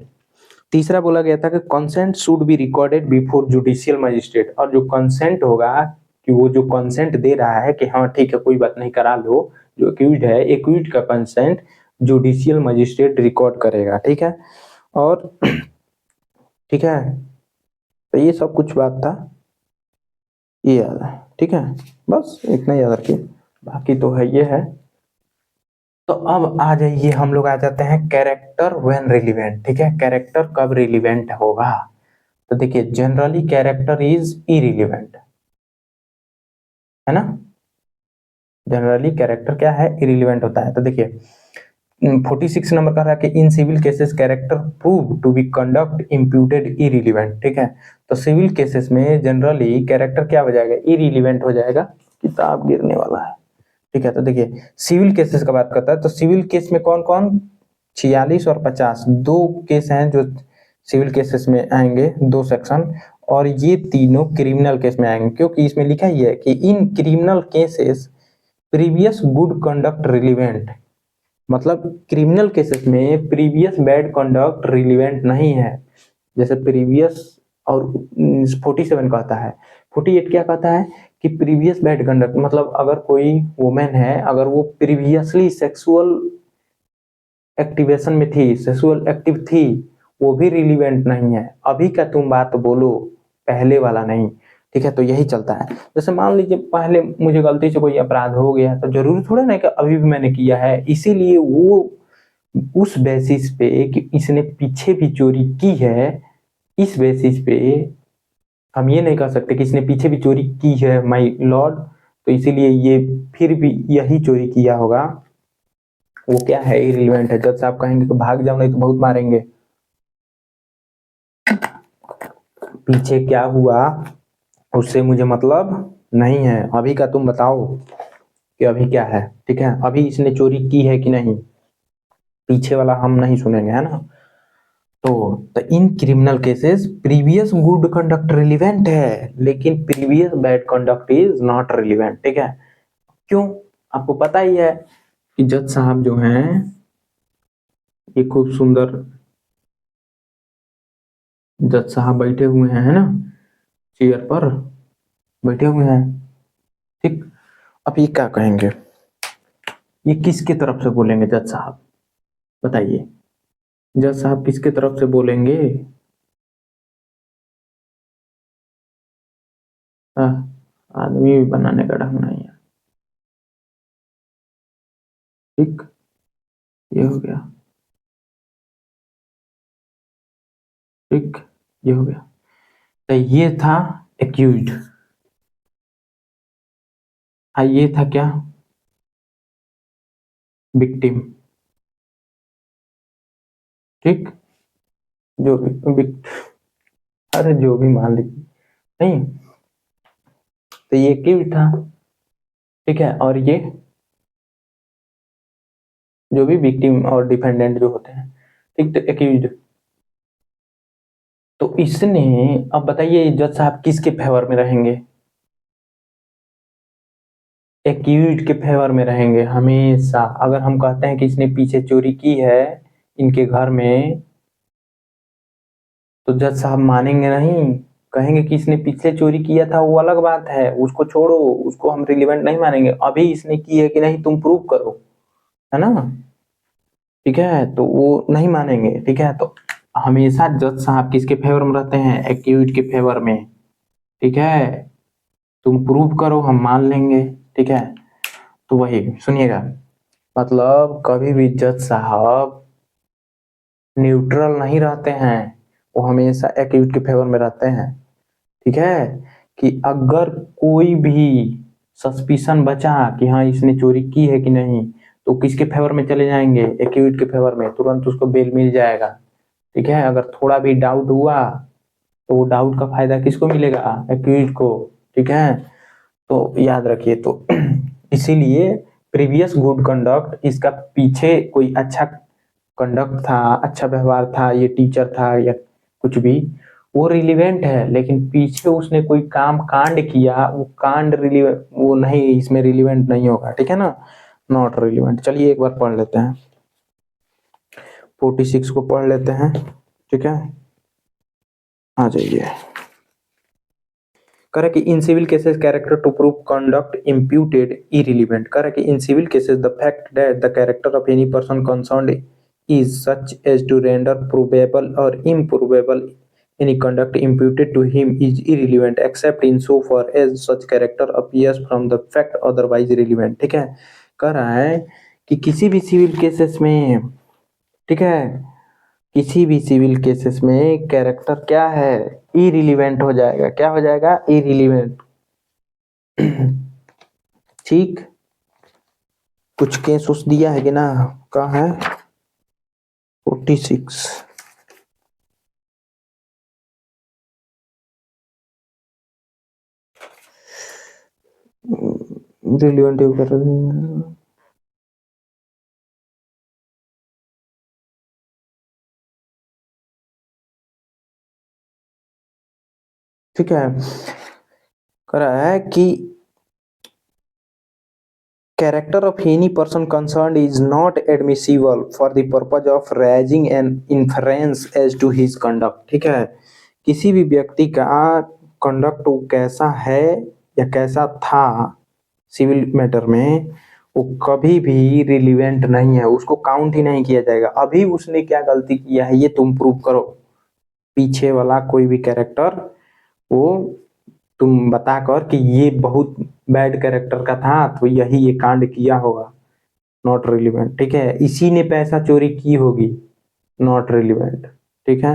तीसरा बोला गया था कि consent should be recorded before judicial magistrate, और जो कंसेंट होगा, कि वो जो कंसेंट दे रहा है कि हाँ ठीक है कोई बात नहीं करा लो, जो एक्यूज्ड है, एक्यूज्ड का कंसेंट जुडिशियल मजिस्ट्रेट रिकॉर्ड करेगा। ठीक है, और ठीक है, तो ये सब कुछ बात था, ये याद है। ठीक है, बस इतना याद रखिए, बाकी तो है ये है। तो अब आ जाइए, हम लोग आ जाते हैं कैरेक्टर व्हेन रिलीवेंट। ठीक है, कैरेक्टर कब रिलीवेंट होगा? तो देखिए जनरली कैरेक्टर इज इरिलीवेंट, है ना, जनरली कैरेक्टर क्या है, इरिलीवेंट होता है। तो देखिए 46 नंबर का रहा कि in civil cases character prove to be conduct imputed irrelevant, ठीक है। तो सिविल केसेस में जनरली कैरेक्टर क्या हो जाएगा, इरिलीवेंट हो जाएगा। किताब गिरने वाला है, ठीक है। तो देखिए सिविल केसेस का बात करता है, तो सिविल केस में कौन कौन, 46 और 50 दो केस हैं जो सिविल केसेस में आएंगे, दो सेक्शन, और ये तीनों क्रिमिनल केस में आएंगे, क्योंकि इसमें लिखा ही है कि in criminal cases previous good conduct relevant, मतलब क्रिमिनल केसेस में प्रीवियस बैड कंडक्ट रिलीवेंट नहीं है। जैसे प्रीवियस और 47 कहता है, 48 क्या कहता है कि प्रीवियस बैड कंडक्ट, मतलब अगर कोई वुमेन है, अगर वो प्रीवियसली सेक्सुअल एक्टिवेशन में थी, सेक्सुअल एक्टिव थी, वो भी रिलीवेंट नहीं है। अभी का तुम बात बोलो, पहले वाला नहीं, ठीक है। तो यही चलता है। जैसे मान लीजिए पहले मुझे गलती से कोई अपराध हो गया, तो जरूरी थोड़ा ना कि अभी भी मैंने किया है, इसीलिए वो उस बेसिस पे कि इसने पीछे भी चोरी की है, इस बेसिस पे हम ये नहीं कह सकते कि इसने पीछे भी चोरी की है माय लॉर्ड, तो इसीलिए ये फिर भी यही चोरी किया होगा, वो क्या है, इरिलेवेंट है। जज साहब कहेंगे कि भाग जाओ नहीं तो बहुत मारेंगे। पीछे क्या हुआ उससे मुझे मतलब नहीं है, अभी का तुम बताओ कि अभी क्या है, ठीक है। अभी इसने चोरी की है कि नहीं, पीछे वाला हम नहीं सुनेंगे, है ना। तो in criminal cases previous good conduct relevant है, लेकिन previous bad conduct is not relevant, ठीक है। क्यों, आपको पता ही है कि जज साहब जो हैं ये खूब सुंदर जज साहब बैठे हुए हैं, है ना, चेयर पर बैठे हुए हैं, ठीक। अब ये क्या कहेंगे, ये किसके तरफ से बोलेंगे जज साहब, बताइए, जज साहब किसके तरफ से बोलेंगे। हाँ, आदमी भी बनाने का ढंग नहीं है, ठीक, ये हो गया, ठीक, ये हो गया। तो ये था एक्यूज्ड, हाँ ये था क्या, विक्टिम, ठीक, जो भी अरे जो भी मान लीजिए, नहीं, तो ये एक्यूज था, ठीक है, और ये जो भी विक्टिम और डिफेंडेंट जो होते हैं, ठीक, तो एक्यूज्ड। तो इसने, अब बताइए जज साहब किसके फेवर में रहेंगे, एक्यूज्ड के फेवर में रहेंगे हमेशा। अगर हम कहते हैं कि इसने पीछे चोरी की है इनके घर में, तो जज साहब मानेंगे नहीं, कहेंगे कि इसने पीछे चोरी किया था वो अलग बात है, उसको छोड़ो, उसको हम रिलेवेंट नहीं मानेंगे, अभी इसने की है कि नहीं तुम प्रूव करो, है ना, ठीक है। तो वो नहीं मानेंगे, ठीक है। तो हमेशा जज साहब किसके फेवर में रहते हैं, एक्यूज्ड के फेवर में, ठीक है। तुम प्रूव करो हम मान लेंगे, ठीक है। तो वही सुनिएगा, मतलब कभी भी जज साहब न्यूट्रल नहीं रहते हैं, वो हमेशा एक्यूज के फेवर में रहते हैं, ठीक है। कि अगर कोई भी सस्पिशन बचा कि हाँ इसने चोरी की है कि नहीं, तो किसके फेवर में चले जाएंगे, एक्यूज के फेवर में, तुरंत उसको बेल मिल जाएगा, ठीक है। अगर थोड़ा भी डाउट हुआ तो वो डाउट का फायदा किसको मिलेगा, एक्यूज को, ठीक है। तो याद रखिए, तो इसीलिए प्रीवियस गुड कंडक्ट, इसका पीछे कोई अच्छा कंडक्ट था, अच्छा व्यवहार था, ये टीचर था या कुछ भी, वो रिलीवेंट है, लेकिन पीछे उसने कोई काम कांड किया, वो कांड रिलीवेंट, वो नहीं, इसमें रिलीवेंट नहीं होगा, ठीक है ना, नॉट रिलीवेंट। चलिए एक बार पढ़ लेते हैं, 46 को पढ़ लेते हैं, ठीक है, आ जाइए। कह रहा कि in civil cases character to prove conduct imputed irrelevant, कह रहा कि in civil cases the fact that the character of any person concerned is such as to render probable or improbable any conduct imputed to him is irrelevant except in so far as such character appears from the fact otherwise relevant, ठीक है। कह रहा है कि किसी भी सिविल केसेस में, ठीक है, किसी भी सिविल केसेस में कैरेक्टर क्या है, इरिलीवेंट हो जाएगा। क्या हो जाएगा? इरिलीवेंट। ठीक, कुछ केस उस दिया है कि ना? कहाँ है? 46 रिलीवेंट कर, ठीक है। कह रहा है कि character of any person concerned is not admissible for the purpose of raising an inference as to his conduct। ठीक है, किसी भी व्यक्ति का कंडक्ट कैसा है या कैसा था सिविल मैटर में, वो कभी भी रिलीवेंट नहीं है, उसको काउंट ही नहीं किया जाएगा। अभी उसने क्या गलती किया है ये तुम प्रूव करो। पीछे वाला कोई भी कैरेक्टर वो तुम बताकर कि ये बहुत बैड कैरेक्टर का था तो यही ये कांड किया होगा, नॉट रिलीवेंट। ठीक है, इसी ने पैसा चोरी की होगी, नॉट रिलीवेंट। ठीक है,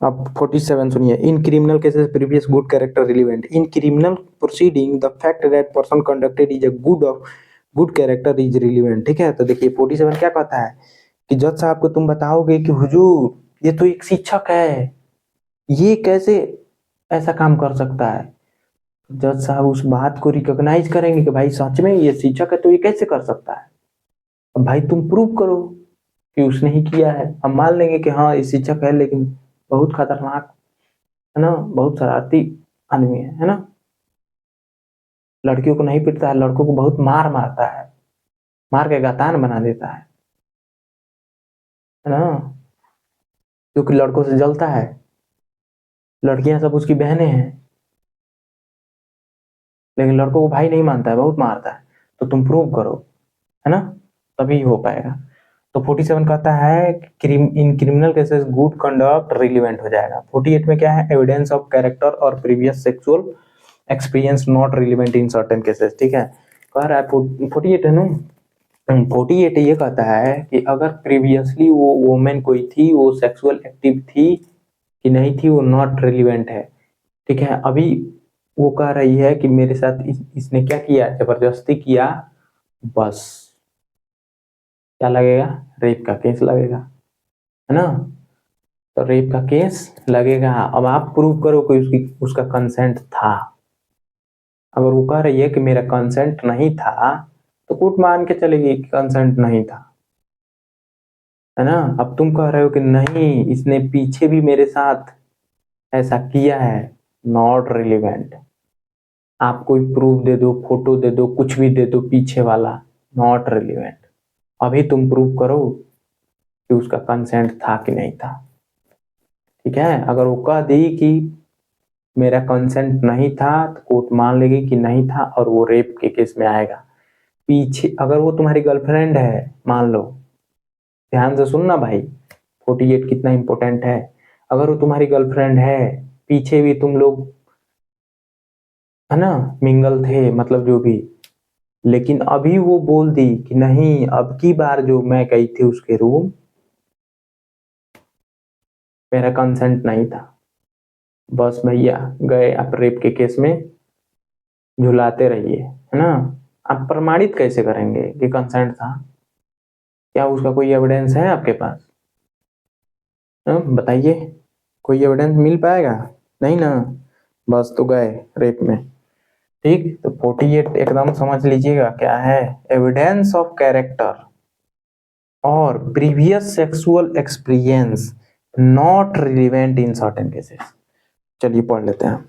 अब 47 सुनिए। In criminal cases previous good character relevant. In criminal proceeding the fact that person conducted is a good character is relevant. ठीक है, तो देखिए 47 क्या कहता है कि जज साहब को तुम बताओगे कि हुजूर ये तो एक शिक्षक है, ये कैसे ऐसा काम कर सकता है। जज साहब उस बात को रिकॉग्नाइज करेंगे कि भाई सच में ये शिक्षक है तो ये कैसे कर सकता है। अब भाई तुम प्रूव करो कि उसने ही किया है। हम मान लेंगे कि हाँ ये शिक्षक है लेकिन बहुत खतरनाक है ना, बहुत शरारती आदमी है ना, लड़कियों को नहीं पीटता है, लड़कों को बहुत मार मारता है, मार के गतान बना देता है ना, क्योंकि लड़कों से जलता है, लड़कियां सब उसकी बहनें हैं, लेकिन लड़कों को भाई नहीं मानता है, बहुत मारता है। तो तुम प्रूव करो, है ना, तभी हो पाएगा। तो 47 कहता है in criminal cases good conduct relevant हो जाएगा। 48 में क्या है? एविडेंस ऑफ कैरेक्टर और previous sexual experience not relevant in certain cases. ठीक है, कह रहा है 48 है ना, 48 ये कहता है कि अगर प्रीवियसली वो वोमेन कोई थी, वो सेक्सुअल एक्टिव थी कि नहीं थी, वो नॉट रिलीवेंट है। ठीक है, अभी वो कह रही है कि मेरे साथ इसने क्या किया, जबरदस्ती किया, बस क्या लगेगा? रेप का केस लगेगा, है ना। तो रेप का केस लगेगा। अब आप प्रूव करो कि उसका कंसेंट था। अगर वो कह रही है कि मेरा कंसेंट नहीं था तो कोर्ट मान के चलेगी कि कंसेंट नहीं था, है ना। अब तुम कह रहे हो कि नहीं इसने पीछे भी मेरे साथ ऐसा किया है, नॉट रिलीवेंट। आप कोई प्रूफ दे दो, फोटो दे दो, कुछ भी दे दो पीछे वाला, नॉट रिलीवेंट। अभी तुम प्रूव करो कि उसका कंसेंट था कि नहीं था। ठीक है, अगर वो कह दी कि मेरा कंसेंट नहीं था तो कोर्ट मान लेगी कि नहीं था और वो रेप के केस में आएगा। पीछे अगर वो तुम्हारी गर्लफ्रेंड है, मान लो, ध्यान से सुनना भाई, 48 कितना इंपॉर्टेंट है। अगर वो तुम्हारी गर्लफ्रेंड है, पीछे भी तुम लोग है ना मिंगल थे, मतलब जो भी, लेकिन अभी वो बोल दी कि नहीं अब की बार जो मैं गई थी उसके रूम, मेरा कंसेंट नहीं था, बस भैया गए आप रेप के केस में झुलाते रहिए, है ना। आप प्रमाणित कैसे करेंगे कि कंसेंट था? क्या उसका कोई एविडेंस है आपके पास? बताइए, कोई एविडेंस मिल पाएगा? नहीं ना, बस तो गए रेप में। ठीक, तो 48 एकदम समझ लीजिएगा क्या है, एविडेंस ऑफ कैरेक्टर और previous sexual experience not relevant in certain cases. चलिए पढ़ लेते हैं।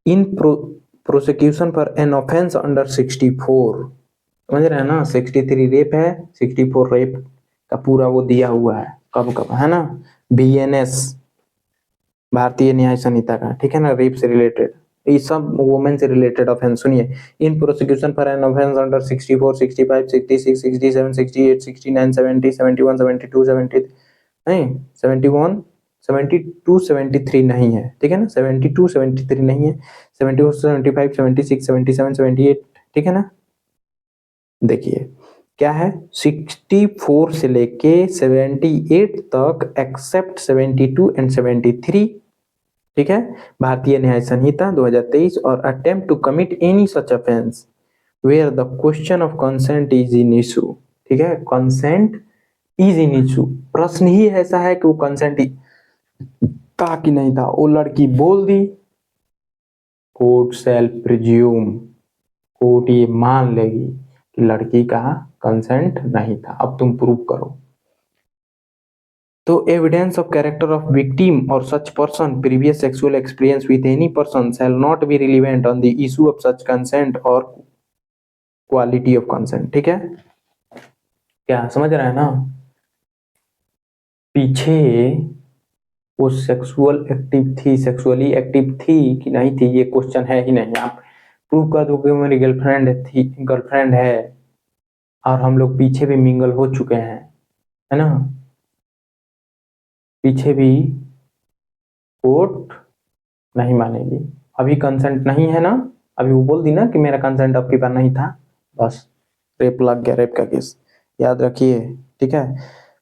In prosecution for an offence under 64, समझ रहे हैं ना, 63 रेप है, 64 रेप का पूरा वो दिया हुआ है, कब कब, है ना, BNS भारतीय न्याय संहिता का। ठीक है ना, रेप से रिलेटेड, ये सब वुमेन से रिलेटेड ऑफेंस। सुनिए, in prosecution for an offence under 64, 65, 66, 67, 68, 69, 70, 71, 72, 70 नहीं, 71, 72, 73 नहीं है। ठीक है ना, 72, 73 नहीं है, 74, 75, 76, 77, 78। ठीक है ना, देखिए क्या है 64 से लेके 78 तक एक्सेप्ट 72 एंड 73, ठीक है, भारतीय न्याय संहिता 2023, और attempt to commit any such offence where the question of consent is in issue, ठीक है, कंसेंट इज इन इशू, प्रश्न ही ऐसा है कि वो कंसेंट था कि नहीं था, वो लड़की बोल दी, कोर्ट शैल प्रिज्यूम, कोर्ट ये मान लेगी कि लड़की का कंसेंट नहीं था, अब तुम प्रूव करो। तो evidence of character of victim और such person previous sexual experience with any person shall not be relevant on the issue of such consent और क्वालिटी ऑफ कंसेंट, ठीक है, क्या समझ रहे हैं ना। पीछे वो सेक्सुअली एक्टिव थी कि नहीं थी, ये क्वेश्चन है ही नहीं, आप प्रूव कर दो कि मेरी गर्लफ्रेंड है और हम लोग पीछे भी मिंगल हो चुके हैं, है ना, पीछे भी कोर्ट नहीं मानेगी, अभी कंसेंट नहीं है ना, अभी वो बोल दी ना कि मेरा कंसेंट आपके पास नहीं था, बस रेप लग गया, रेप का केस, याद रखिए, ठीक है।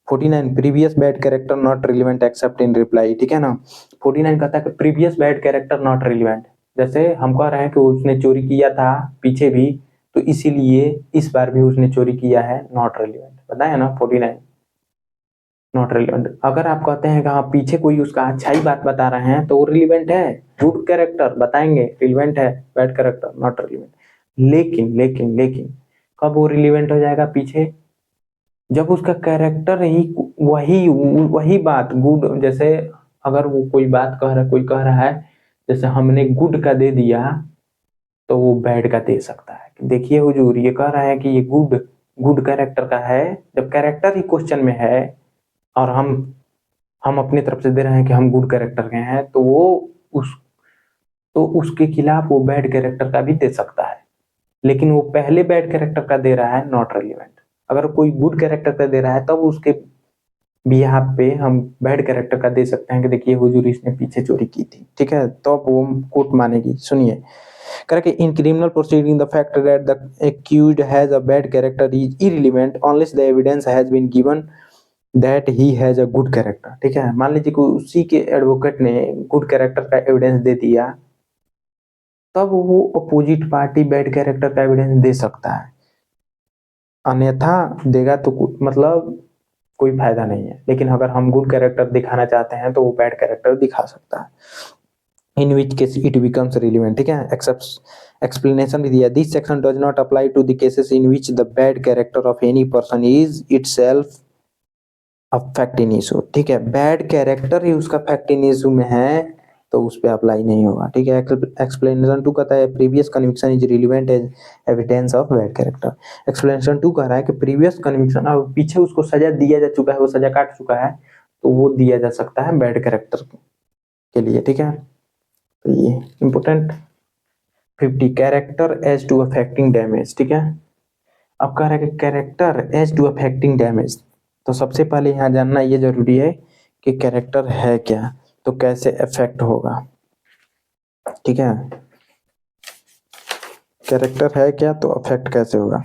49 previous bad character not relevant accept in reply, ठीक है ना। 49 कहता है कि previous bad character not relevant, जैसे हम कह रहे हैं कि उसने चोरी किया था पीछे भी, तो इसीलिए इस बार भी उसने चोरी किया है, नॉट रिलेवेंट, बताया ना 49 नॉट रिलेवेंट। अगर आप कहते हैं कि हाँ पीछे कोई उसका अच्छाई बात बता रहे हैं तो वो रिलेवेंट है, गुड कैरेक्टर बताएंगे रिलेवेंट है, बैड कैरेक्टर नॉट रिलेवेंट। लेकिन लेकिन लेकिन कब वो रिलेवेंट हो जाएगा पीछे, जब उसका कैरेक्टर ही वही वही बात गुड, जैसे अगर वो कोई बात कह रहा, कोई कह रहा है जैसे हमने गुड का दे दिया तो वो बैड का दे सकता है, देखिए हुजूर ये कह रहा है कि ये गुड गुड कैरेक्टर का है, जब कैरेक्टर ही क्वेश्चन में है और हम अपनी तरफ से दे रहे हैं कि हम गुड कैरेक्टर के हैं, तो वो उस तो उसके खिलाफ वो बैड कैरेक्टर का भी दे सकता है, लेकिन वो पहले बैड कैरेक्टर का दे रहा है, नॉट रेलिवेंट। अगर कोई गुड कैरेक्टर का दे रहा है तब उसके बिहाफ पे हम बैड कैरेक्टर का दे सकते हैं कि देखिए हुजूर इसने पीछे चोरी की थी, ठीक है, तो अब वो कोर्ट मानेगी। सुनिए, correct, in criminal proceeding the fact that the accused has a bad character is irrelevant unless the evidence has been given that he has a good character, ठीक है। मान लीजिए कि उसी के एडवोकेट ने गुड कैरेक्टर का एविडेंस दे दिया, तब वो अपोजिट पार्टी बैड कैरेक्टर का एविडेंस दे सकता है, अन्यथा देगा तो मतलब कोई फायदा नहीं है। लेकिन अगर हम गुड कैरेक्टर दिखाना चाहते हैं तो वो बैड कैरेक्टर दिखा सकता है, in which case it becomes relevant, ठीक है। एक्सेप्ट एक्सप्लेनेशन भी दिया, this section does not apply to the cases in which the bad character of any person is itself a fact in issue, ठीक है, बैड कैरेक्टर ही उसका फैक्ट इन इशू में है तो उस पर अप्लाई नहीं होगा, ठीक है। एक्सप्लेनेशन 2 कहता है previous conviction is relevant as evidence of bad character. Explanation 2 कह रहा है कि प्रीवियस कन्विक्शन, अब पीछे उसको सजा दिया जा चुका है, वो सजा काट चुका है, तो वो दिया जा सकता है बैड कैरेक्टर के लिए, ठीक है। तो ये important 50 character as to affecting damage, ठीक है। अब कह रहा है कि character as to affecting damage, तो सबसे पहले यहाँ जानना ये जरूरी है कि कैरेक्टर है क्या, तो कैसे अफेक्ट होगा, ठीक है, कैरेक्टर है क्या तो अफेक्ट कैसे होगा,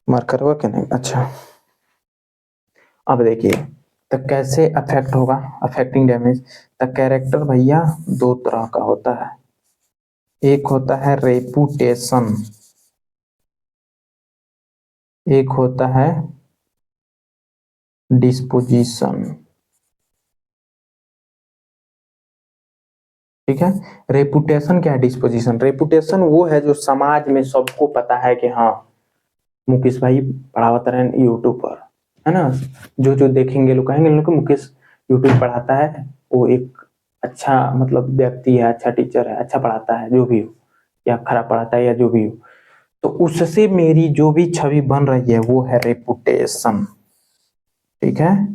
मार्कर हुआ कि नहीं, अच्छा। अब देखिए तो कैसे अफेक्ट होगा, अफेक्टिंग डैमेज, तो कैरेक्टर भैया दो तरह का होता है, एक होता है रेपुटेशन, एक होता है डिस्पोजिशन, ठीक है। रेपुटेशन क्या है, डिस्पोजिशन, रेपुटेशन वो है जो समाज में सबको पता है कि हाँ मुकेश भाई पढ़ावत रहे यूट्यूब पर, है ना, जो जो देखेंगे लोग कहेंगे लोग मुकेश यूट्यूब पढ़ाता है, वो एक अच्छा मतलब व्यक्ति है, अच्छा टीचर है, अच्छा पढ़ाता है, जो भी हो, या खराब पढ़ाता है या जो भी हो, तो उससे मेरी जो भी छवि बन रही है वो है रेपुटेशन, ठीक है,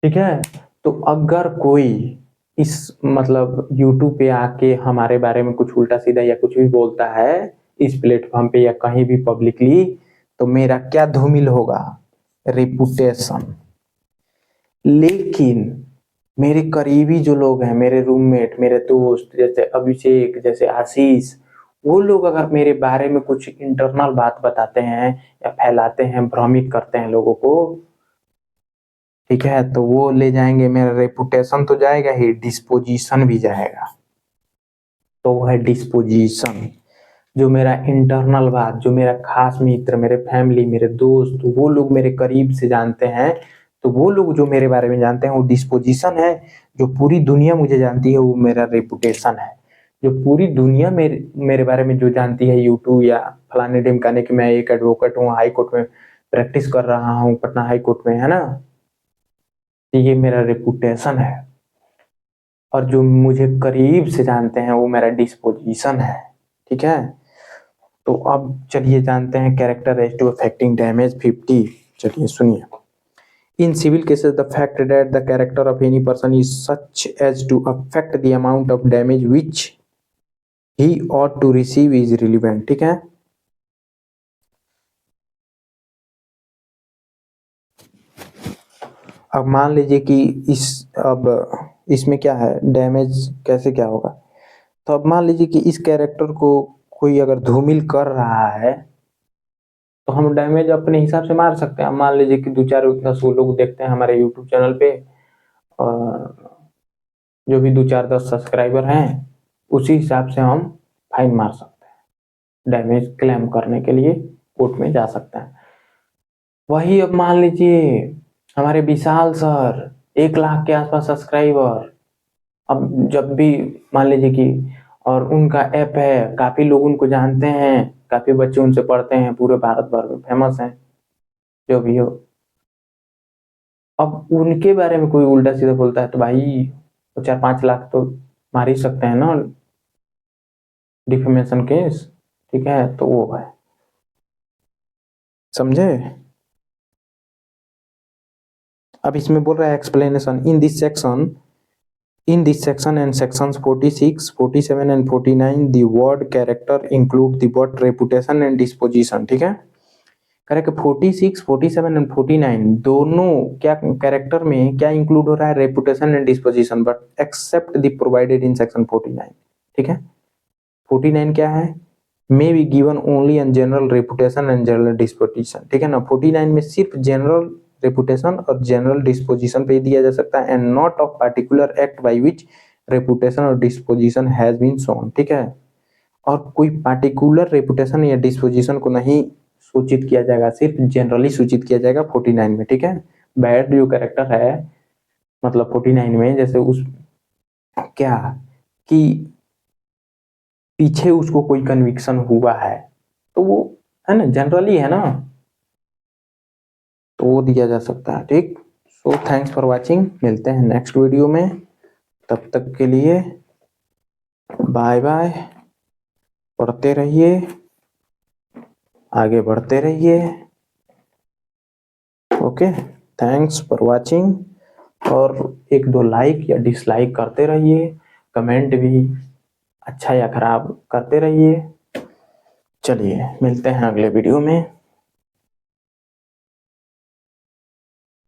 ठीक है। तो अगर कोई इस मतलब यूट्यूब पे आके हमारे बारे में कुछ उल्टा सीधा या कुछ भी बोलता है इस प्लेटफॉर्म पे या कहीं भी पब्लिकली, तो मेरा क्या धूमिल होगा, रेपुटेशन। लेकिन मेरे करीबी जो लोग हैं, मेरे रूममेट, मेरे दोस्त, जैसे अभिषेक, जैसे आशीष, वो लोग अगर मेरे बारे में कुछ इंटरनल बात बताते हैं या फैलाते हैं, भ्रमित करते हैं लोगों को, ठीक है, तो वो ले जाएंगे, मेरा रेपुटेशन तो जाएगा ही, डिस्पोजिशन भी जाएगा। तो वो है डिस्पोजिशन। जो मेरा इंटरनल बात, जो मेरा खास मित्र, मेरे फैमिली, मेरे दोस्त, वो लोग मेरे करीब से जानते हैं, तो वो लोग जो मेरे बारे में जानते हैं वो डिस्पोजिशन है। जो पूरी दुनिया मुझे जानती है वो मेरा रेपुटेशन है। जो पूरी दुनिया मेरे बारे में जो जानती है, यूट्यूब या फलाने ढिमकाने की मैं एक एडवोकेट हूँ, हाई कोर्ट में प्रैक्टिस कर रहा हूँ, पटना हाई कोर्ट में, है ना, तो ये मेरा रेपुटेशन है। और जो मुझे करीब से जानते हैं वो मेरा डिस्पोजिशन है, ठीक है। तो अब चलिए जानते हैं character as to affecting damage 50। चलिए सुनिए। In civil cases the fact that the character of any person is such as to affect the amount of damage which he ought to receive is relevant, ठीक है। अब मान लीजिए कि अब इसमें क्या है, डैमेज कैसे क्या होगा। तो अब मान लीजिए कि इस कैरेक्टर को कोई अगर धूमिल कर रहा है तो हम डैमेज अपने हिसाब से मार सकते हैं। मान लीजिए कि 2-4-10 लोग देखते हैं हमारे यूट्यूब चैनल पे, और जो भी 2-4-10 सब्सक्राइबर हैं उसी हिसाब से हम फाइन मार सकते हैं, डैमेज क्लेम करने के लिए कोर्ट में जा सकते हैं। वही अब मान लीजिए हमारे विशाल सर 1 लाख के आसपास सब्सक्राइबर, अब जब भी मान लीजिए कि, और उनका ऐप है, काफी लोग उनको जानते हैं, काफी बच्चे उनसे पढ़ते हैं, पूरे भारत भर में फेमस हैं, जो भी हो। अब उनके बारे में कोई उल्टा सीधा बोलता है तो भाई 4-5 लाख तो मार ही सकते हैं ना, डिफेमेशन केस, ठीक है। तो वो है, समझे। अब इसमें बोल रहा है explanation in this section and sections 46, 47 and 49 the word character include the word reputation and disposition, ठीक है। करेक्ट। 46, 47 एंड 49 दोनों क्या कैरेक्टर में क्या इंक्लूड हो रहा है, reputation and disposition, but except the provided in section 49, ठीक है। 49 क्या है, may be given only an general reputation and general disposition, ठीक है ना। 49 में सिर्फ जनरल रेपुटेशन और जनरल डिस्पोजिशन पे दिया जा सकता है, and not of particular act by which reputation और डिस्पोजिशन हैज बीन शोन, ठीक है। और कोई पार्टिकुलर रेपुटेशन या डिस्पोजिशन को नहीं सूचित किया जाएगा, सिर्फ जनरली सूचित किया जाएगा 49 में, ठीक है। बैड जो कैरेक्टर है मतलब 49 में, जैसे उस क्या कि पीछे उसको कोई कन्विक्शन हुआ है तो वो है ना, जनरली है ना, तो वो दिया जा सकता है, ठीक। सो थैंक्स फॉर वाचिंग, मिलते हैं नेक्स्ट वीडियो में, तब तक के लिए बाय बाय। पढ़ते रहिए, आगे बढ़ते रहिए, ओके। थैंक्स फॉर वाचिंग, और 1-2 लाइक या डिसलाइक करते रहिए, कमेंट भी अच्छा या खराब करते रहिए। चलिए मिलते हैं अगले वीडियो में।